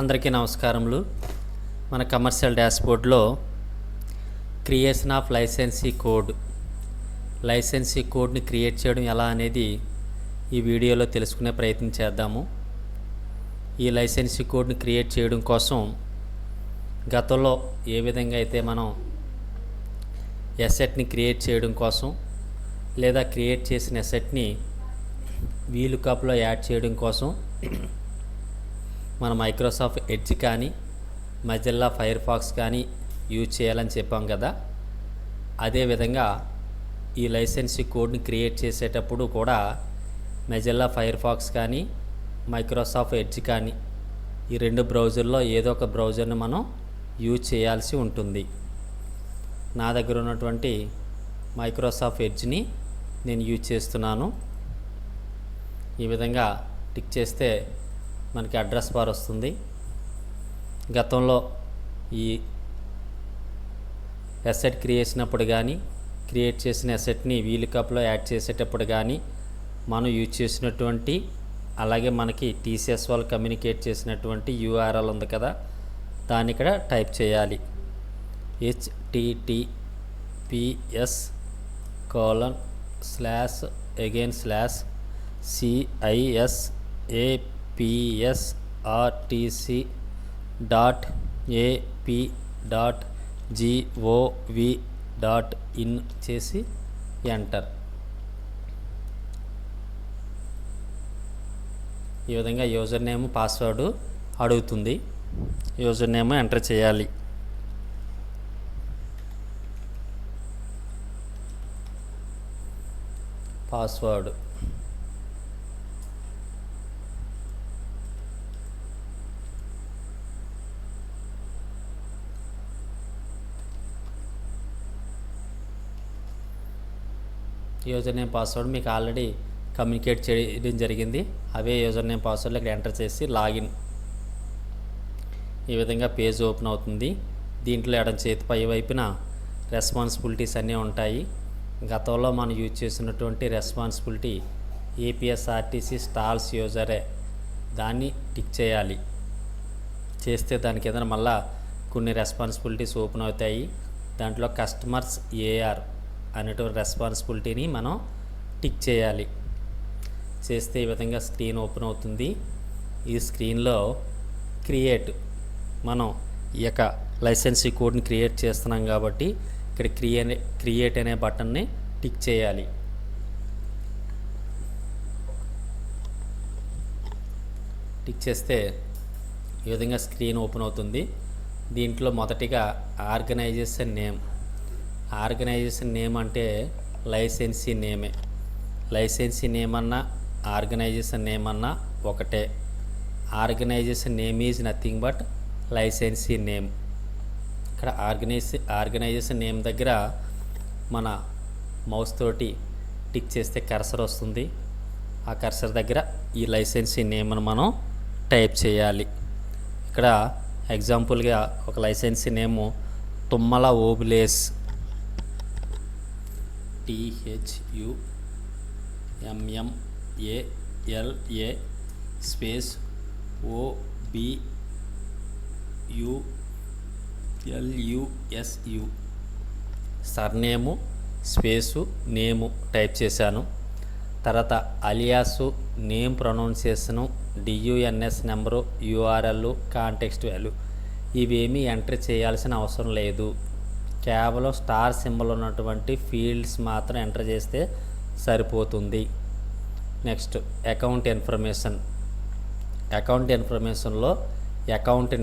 అందరికీ నమస్కారములు. మన కమర్షియల్ డాష్బోర్డ్లో క్రియేషన్ ఆఫ్ లైసెన్సీ కోడ్ని క్రియేట్ చేయడం ఎలా అనేది ఈ వీడియోలో తెలుసుకునే ప్రయత్నం చేద్దాము. ఈ లైసెన్సీ కోడ్ని క్రియేట్ చేయడం కోసం గతంలో ఏ విధంగా అయితే మనం అసెట్ని క్రియేట్ చేయడం కోసం లేదా క్రియేట్ చేసిన అసెట్ని వీలుకప్లో యాడ్ చేయడం కోసం మన మైక్రోసాఫ్ట్ ఎడ్జ్ కానీ మొజిల్లా ఫైర్ ఫాక్స్ కానీ యూజ్ చేయాలని చెప్పాం కదా. అదేవిధంగా ఈ లైసెన్సీ కోడ్ని క్రియేట్ చేసేటప్పుడు కూడా మొజిల్లా ఫైర్ ఫాక్స్ కానీ మైక్రోసాఫ్ట్ ఎడ్జ్ కానీ ఈ రెండు బ్రౌజర్లో ఏదో ఒక బ్రౌజర్ని మనం యూజ్ చేయాల్సి ఉంటుంది. నా దగ్గర ఉన్నటువంటి మైక్రోసాఫ్ట్ ఎడ్జ్ని నేను యూజ్ చేస్తున్నాను. ఈ విధంగా టిక్ చేస్తే మనకి అడ్రస్ బార్ వస్తుంది. గతంలో ఈ అసెట్ క్రియేట్ చేసిన అసెట్ని వీలుకప్లో యాడ్ చేసేటప్పుడు కానీ మనం యూజ్ చేసినటువంటి, అలాగే మనకి టీసీఎస్ వాళ్ళు కమ్యూనికేట్ చేసినటువంటి యూఆర్ఎల్ ఉంది కదా, దాన్ని ఇక్కడ టైప్ చేయాలి. https://apsrtc.ap.gov.in చేసి ఎంటర్. ఈ విధంగా యూజర్ నేమ్ పాస్వర్డ్ అడుగుతుంది. యూజర్ నేమ్ ఎంటర్ చేయాలి. పాస్వర్డ్ యూజర్ నేమ్ పాస్వర్డ్ మీకు ఆల్రెడీ కమ్యూనికేట్ చేయడం జరిగింది. అవే యూజర్ నేమ్ పాస్వర్డ్లు ఇక్కడ ఎంటర్ చేసి లాగిన్. ఈ విధంగా పేజ్ ఓపెన్ అవుతుంది. దీంట్లో ఎడం చేతి పై వైపున రెస్పాన్సిబిలిటీస్ అన్నీ ఉంటాయి. గతంలో మనం యూజ్ చేసినటువంటి రెస్పాన్సిబిలిటీ ఏపీఎస్ఆర్టీసీ స్టాల్స్ యూజరే, దాన్ని టిక్ చేయాలి. చేస్తే దానికి ఏదైనా మళ్ళా కొన్ని రెస్పాన్సిబిలిటీస్ ఓపెన్ అవుతాయి. దాంట్లో కస్టమర్స్ ఏఆర్ అనేటువంటి రెస్పాన్సిబిలిటీని మనం టిక్ చేయాలి. చేస్తే ఈ విధంగా స్క్రీన్ ఓపెన్ అవుతుంది. ఈ స్క్రీన్లో మనం ఈ యొక్క లైసెన్సీ కోడ్ని క్రియేట్ చేస్తున్నాం కాబట్టి ఇక్కడ క్రియేట్ అనే బటన్ని టిక్ చేయాలి. టిక్ చేస్తే ఈ విధంగా స్క్రీన్ ఓపెన్ అవుతుంది. దీంట్లో మొదటిగా ఆర్గనైజేషన్ నేమ్ అంటే లైసెన్సీ నేమే. లైసెన్సీ నేమ్ అన్నా ఆర్గనైజేషన్ నేమ్ అన్నా ఒకటే. Organization name is nothing but licensee name. ఇక్కడ ఆర్గనైజేషన్ నేమ్ దగ్గర మన మౌస్ తోటి టిక్ చేస్తే కర్సర్ వస్తుంది. ఆ కర్సర్ దగ్గర ఈ లైసెన్సీ నేమ్ను మనం టైప్ చేయాలి. ఇక్కడ ఎగ్జాంపుల్గా ఒక licensee name Thummala Obules, THUMMALA space OBULUSU surname space name type చేశాను. తర్వాత alias, name pronunciation, DUNS number, URL, context value ఇవేమీ ఎంటర్ చేయాల్సిన అవసరం లేదు. కేవలం స్టార్ సింబల్ ఉన్నటువంటి ఫీల్డ్స్ మాత్రం ఎంటర్ చేస్తే సరిపోతుంది. నెక్స్ట్ అకౌంట్ ఇన్ఫర్మేషన్లో అకౌంట్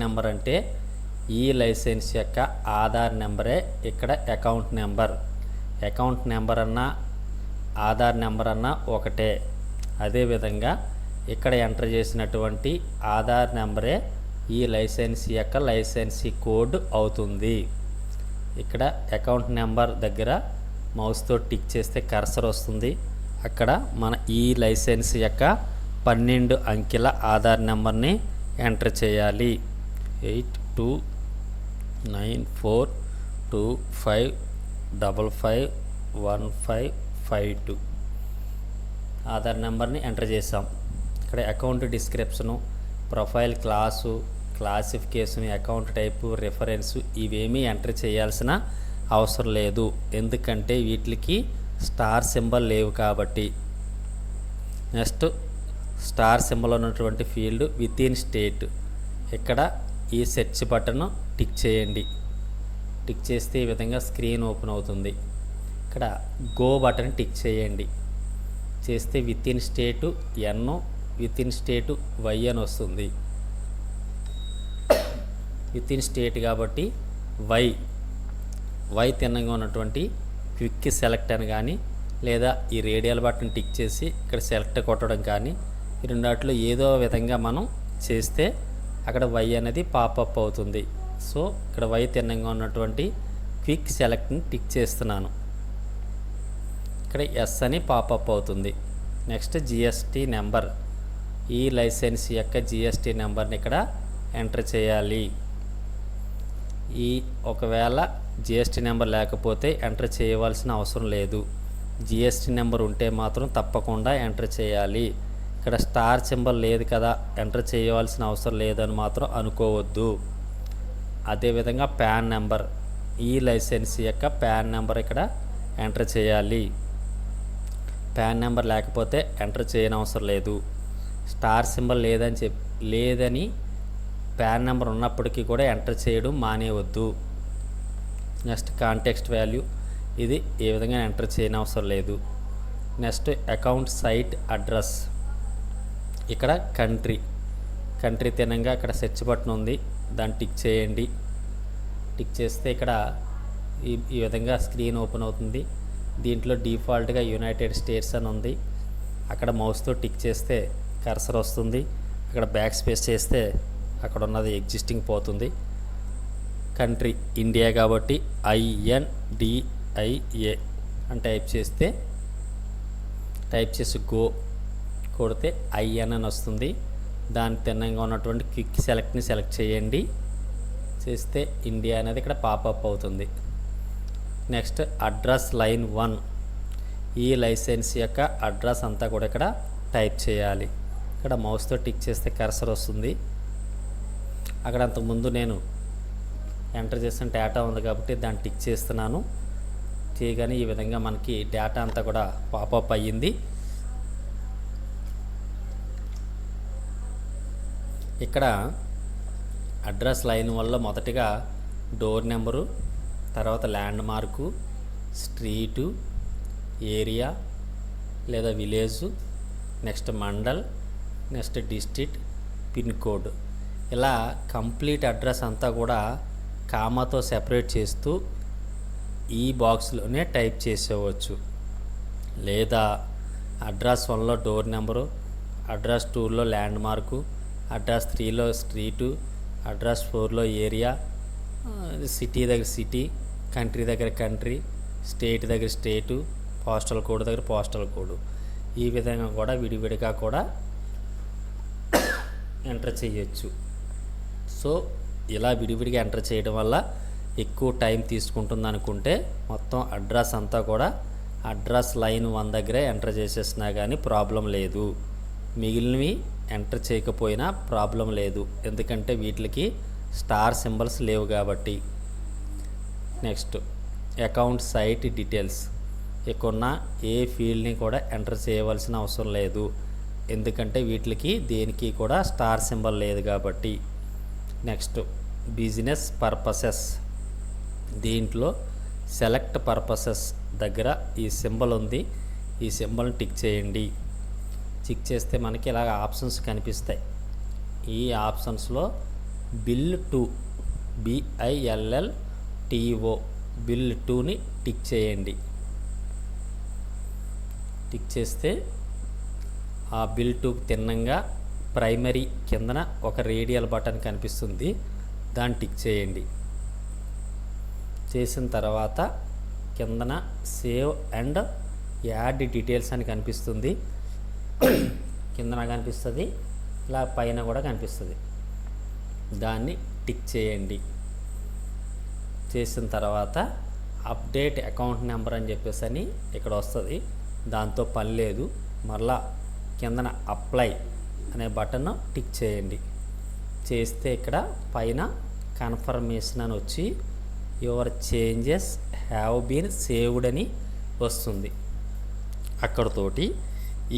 నెంబర్ అంటే ఈ లైసెన్స్ యొక్క ఆధార్ నెంబరే ఇక్కడ అకౌంట్ నెంబర్ అన్నా ఆధార్ నెంబర్ అన్నా ఒకటే. అదేవిధంగా ఇక్కడ ఎంటర్ చేసినటువంటి ఆధార్ నెంబరే ఈ లైసెన్సీ కోడ్ అవుతుంది. ఇక్కడ అకౌంట్ నెంబర్ దగ్గర మౌస్తో టిక్ చేస్తే కర్సర్ వస్తుంది. అక్కడ మన ఈ లైసెన్స్ యొక్క 12 అంకెల ఆధార్ నెంబర్ని ఎంటర్ చేయాలి. 829425551552 ఆధార్ నెంబర్ని ఎంటర్ చేసాం. ఇక్కడ account description, profile class, classification, account type, reference ఇవేమీ ఎంటర్ చేయాల్సిన అవసరం లేదు. ఎందుకంటే వీటికి స్టార్ సింబల్ లేవు కాబట్టి. నెక్స్ట్ స్టార్ సింబల్ ఉన్నటువంటి ఫీల్డ్ విత్ ఇన్ స్టేట్. ఇక్కడ ఈ సెర్చ్ బటన్ టిక్ చేయండి. టిక్ చేస్తే ఈ విధంగా స్క్రీన్ ఓపెన్ అవుతుంది. ఇక్కడ గో బటన్ టిక్ చేయండి. చేస్తే within state N, within state Y అని వస్తుంది. విత్ ఇన్ స్టేట్ కాబట్టి వై తిన్నగా ఉన్నటువంటి క్విక్ సెలెక్ట్ అని కానీ, లేదా ఈ రేడియల్ బటన్ టిక్ చేసి ఇక్కడ సెలెక్ట్ కొట్టడం కానీ, ఈ రెండాట్లో ఏదో విధంగా మనం చేస్తే అక్కడ వై అనేది పాపప్ అవుతుంది. సో ఇక్కడ వై తిన్నంగా ఉన్నటువంటి క్విక్ సెలెక్ట్ని టిక్ చేస్తున్నాను. ఇక్కడ ఎస్ అని పాపప్ అవుతుంది. నెక్స్ట్ జిఎస్టీ నెంబర్, ఈ లైసెన్స్ యొక్క జిఎస్టీ నెంబర్ని ఇక్కడ ఎంటర్ చేయాలి. ఒకవేళ జిఎస్టీ నెంబర్ లేకపోతే ఎంటర్ చేయవలసిన అవసరం లేదు. జిఎస్టీ నెంబర్ ఉంటే మాత్రం తప్పకుండా ఎంటర్ చేయాలి. ఇక్కడ స్టార్ సింబల్ లేదు కదా, ఎంటర్ చేయవలసిన అవసరం లేదని మాత్రం అనుకోవద్దు. అదేవిధంగా ప్యాన్ నెంబర్, ఈ లైసెన్స్ యొక్క ప్యాన్ నెంబర్ ఇక్కడ ఎంటర్ చేయాలి. ప్యాన్ నెంబర్ లేకపోతే ఎంటర్ చేయనవసరం లేదు. స్టార్ సింబల్ లేదని ప్యాన్ నెంబర్ ఉన్నప్పటికీ కూడా ఎంటర్ చేయడం మానేయవద్దు. నెక్స్ట్ కాంటెక్స్ట్ వాల్యూ, ఇది ఏ విధంగా ఎంటర్ చేయనవసరం లేదు. నెక్స్ట్ అకౌంట్ సైట్ అడ్రస్, ఇక్కడ కంట్రీ తినంగా ఇక్కడ సెర్చ్ బటన్ ఉంది, దాన్ని టిక్ చేయండి. టిక్ చేస్తే ఇక్కడ ఈ విధంగా స్క్రీన్ ఓపెన్ అవుతుంది. దీంట్లో డిఫాల్ట్గా యునైటెడ్ స్టేట్స్ అని ఉంది. అక్కడ మౌస్తో టిక్ చేస్తే కర్సర్ వస్తుంది. అక్కడ బ్యాక్ స్పేస్ చేస్తే అక్కడ ఉన్నది ఎగ్జిస్టింగ్ పోతుంది. కంట్రీ ఇండియా కాబట్టి INDIA అని టైప్ చేసి గో కొడితే IN అని వస్తుంది. దాని తిన్నంగా ఉన్నటువంటి క్విక్ సెలెక్ట్ని సెలెక్ట్ చేయండి. చేస్తే ఇండియా అనేది ఇక్కడ పాపప్ అవుతుంది. నెక్స్ట్ అడ్రస్ లైన్ 1, ఈ లైసెన్స్ యొక్క అడ్రస్ అంతా కూడా ఇక్కడ టైప్ చేయాలి. ఇక్కడ మౌస్తో టిక్ చేస్తే కర్సర్ వస్తుంది. అక్కడ అంతకుముందు నేను ఎంటర్ చేసిన డేటా ఉంది కాబట్టి దాన్ని టిక్ చేస్తున్నాను. చేయగానే ఈ విధంగా మనకి డేటా అంతా కూడా పాపప్ అయ్యింది. ఇక్కడ అడ్రస్ లైన్ వల్ల మొదటిగా డోర్ నెంబరు, తర్వాత ల్యాండ్ మార్కు, స్ట్రీటు, ఏరియా లేదా village, next mandal, next district, pin code, ఇలా కంప్లీట్ అడ్రస్ అంతా కూడా కామాతో సెపరేట్ చేస్తూ ఈ బాక్స్లోనే టైప్ చేసేవచ్చు. లేదా అడ్రస్ 1లో డోర్ నెంబరు, అడ్రస్ 2లో ల్యాండ్ మార్కు, అడ్రస్ 3లో స్ట్రీటు, అడ్రస్ 4లో ఏరియా, సిటీ దగ్గర సిటీ, కంట్రీ దగ్గర కంట్రీ, స్టేట్ దగ్గర స్టేటు, పోస్టల్ కోడ్ దగ్గర పోస్టల్ కోడ్, ఈ విధంగా కూడా విడివిడిగా కూడా ఎంటర్ చేయొచ్చు. సో ఇలా విడివిడిగా ఎంటర్ చేయడం వల్ల ఎక్కువ టైం తీసుకుంటుంది అనుకుంటే మొత్తం అడ్రస్ అంతా కూడా అడ్రస్ లైన్ 1 దగ్గరే ఎంటర్ చేసేసినా కానీ ప్రాబ్లం లేదు. మిగిలినవి ఎంటర్ చేయకపోయినా ప్రాబ్లం లేదు, ఎందుకంటే వీటికి స్టార్ సింబల్స్ లేవు కాబట్టి. నెక్స్ట్ అకౌంట్ సైట్ డీటెయిల్స్, ఇక్కడున్న ఏ ఫీల్డ్ని కూడా ఎంటర్ చేయవలసిన అవసరం లేదు, ఎందుకంటే వీటికి దేనికి కూడా స్టార్ సింబల్ లేదు కాబట్టి. నెక్స్ట్ బిజినెస్ పర్పసెస్, దీంట్లో సెలెక్ట్ పర్పసెస్ దగ్గర ఈ సింబల్ ఉంది, ఈ సింబల్ని టిక్ చేయండి. టిక్ చేస్తే మనకి ఇలాగ ఆప్షన్స్ కనిపిస్తాయి. ఈ ఆప్షన్స్లో బిల్ టు, BILLTO, బిల్ 2ని టిక్ చేయండి. టిక్ చేస్తే ఆ బిల్ 2కి తిన్నంగా ప్రైమరీ కిందన ఒక రేడియల్ బటన్ కనిపిస్తుంది, దాన్ని టిక్ చేయండి. చేసిన తర్వాత కిందన సేవ్ అండ్ యాడ్ డీటెయిల్స్ అని కనిపిస్తుంది, కిందన కనిపిస్తుంది, ఇలా పైన కూడా కనిపిస్తుంది, దాన్ని టిక్ చేయండి. చేసిన తర్వాత అప్డేట్ అకౌంట్ నెంబర్ అని చెప్పేసి అని ఇక్కడ వస్తుంది, దాంతో పని లేదు. మరలా కిందన అప్లై అనే బటన్ టిక్ చేయండి. చేస్తే ఇక్కడ పైన కన్ఫర్మేషన్ అని వచ్చి your changes have been saved అని వస్తుంది. అక్కడతోటి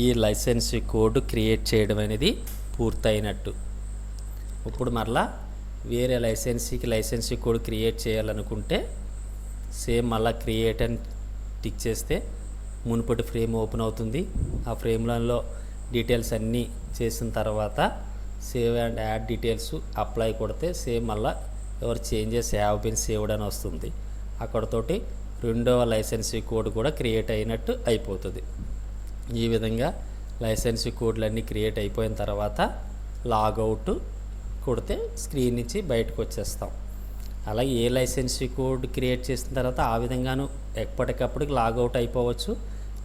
ఈ లైసెన్సీ కోడ్ క్రియేట్ చేయడం అనేది పూర్తయినట్టు. ఇప్పుడు మరలా వేరే లైసెన్సీ కోడ్ క్రియేట్ చేయాలనుకుంటే సేమ్ మళ్ళీ క్రియేట్ అని టిక్ చేస్తే మునుపటి ఫ్రేమ్ ఓపెన్ అవుతుంది. ఆ ఫ్రేమ్లలో డీటెయిల్స్ అన్నీ చేసిన తర్వాత save and add details apply కొడితే సేమ్ మళ్ళీ ఎవరు చేంజెస్ హ్యావ్ బీన్ సేవ్డ్ అని వస్తుంది. అక్కడతోటి రెండవ లైసెన్సీ కోడ్ కూడా క్రియేట్ అయినట్టు అయిపోతుంది. ఈ విధంగా లైసెన్సీ కోడ్లన్నీ క్రియేట్ అయిపోయిన తర్వాత లాగౌట్ కొడితే స్క్రీన్ నుంచి బయటకు వచ్చేస్తాం. అలాగే ఏ లైసెన్సీ కోడ్ క్రియేట్ చేసిన తర్వాత ఆ విధంగాను ఎప్పటికప్పటికి లాగౌట్ అయిపోవచ్చు,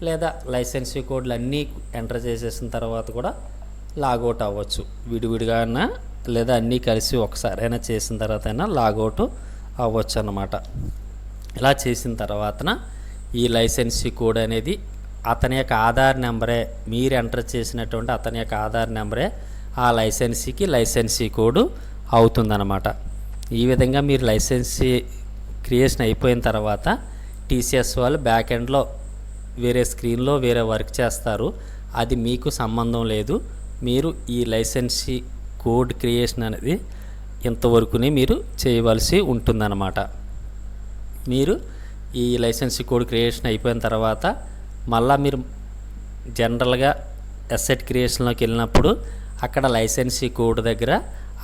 లేదా లైసెన్సీ కోడ్లు అన్నీ ఎంటర్ చేసేసిన తర్వాత కూడా లాగౌట్ అవ్వచ్చు. విడివిడిగా అయినా లేదా అన్నీ కలిసి ఒకసారైనా చేసిన తర్వాత అయినా లాగౌట్ అవ్వచ్చు అన్నమాట. ఇలా చేసిన తర్వాతన ఈ లైసెన్సీ కోడ్ అనేది అతని యొక్క ఆధార్ నెంబరే, మీరు ఎంటర్ చేసినటువంటి అతని యొక్క ఆధార్ నెంబరే ఆ లైసెన్సీ కోడ్ అవుతుందన్నమాట. ఈ విధంగా మీరు లైసెన్సీ క్రియేషన్ అయిపోయిన తర్వాత టీసీఎస్ వాళ్ళు బ్యాక్ ఎండ్లో వేరే స్క్రీన్లో వేరే వర్క్ చేస్తారు. అది మీకు సంబంధం లేదు. మీరు ఈ లైసెన్సీ కోడ్ క్రియేషన్ అనేది ఇంతవరకునే మీరు చేయవలసి ఉంటుందన్నమాట. మీరు ఈ లైసెన్సీ కోడ్ క్రియేషన్ అయిపోయిన తర్వాత మళ్ళీ మీరు జనరల్గా అసెట్ క్రియేషన్లోకి వెళ్ళినప్పుడు అక్కడ లైసెన్సీ కోడ్ దగ్గర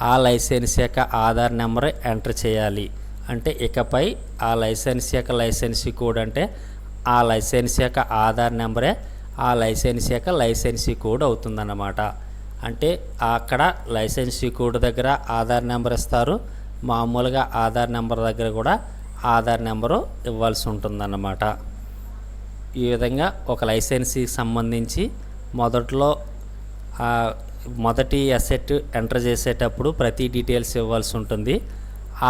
ఆ లైసెన్స్ యొక్క ఆధార్ నెంబర్ ఎంటర్ చేయాలి. అంటే ఇకపై ఆ లైసెన్సీ కోడ్ అంటే ఆ లైసెన్స్ యొక్క ఆధార్ నెంబరే ఆ లైసెన్సీ కోడ్ అవుతుందన్నమాట. అంటే అక్కడ లైసెన్సీ కోడ్ దగ్గర ఆధార్ నెంబర్ ఇస్తారు, మామూలుగా ఆధార్ నెంబర్ దగ్గర కూడా ఆధార్ నెంబరు ఇవ్వాల్సి ఉంటుందన్నమాట. ఈ విధంగా ఒక లైసెన్సీకి సంబంధించి మొదటి అసెట్ ఎంటర్ చేసేటప్పుడు ప్రతి డీటెయిల్స్ ఇవ్వాల్సి ఉంటుంది.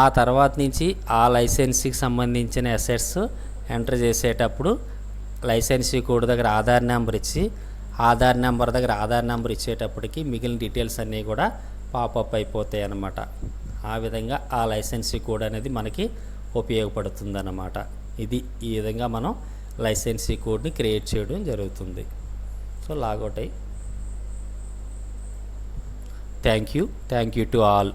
ఆ తర్వాత నుంచి ఆ లైసెన్సీకి సంబంధించిన అసెట్స్ ఎంటర్ చేసేటప్పుడు లైసెన్సీ కోడ్ దగ్గర ఆధార్ నెంబర్ ఇచ్చి ఆధార్ నెంబర్ ఇచ్చేటప్పటికి మిగిలిన డీటెయిల్స్ అన్నీ కూడా పాపప్ అయిపోతాయి అన్నమాట. ఆ విధంగా ఆ లైసెన్సీ కోడ్ అనేది మనకి ఉపయోగపడుతుందన్నమాట. ఈ విధంగా మనం లైసెన్సీ కోడ్ని క్రియేట్ చేయడం జరుగుతుంది. సో లాగౌట్ అయ్యి థ్యాంక్ యూ టు ఆల్.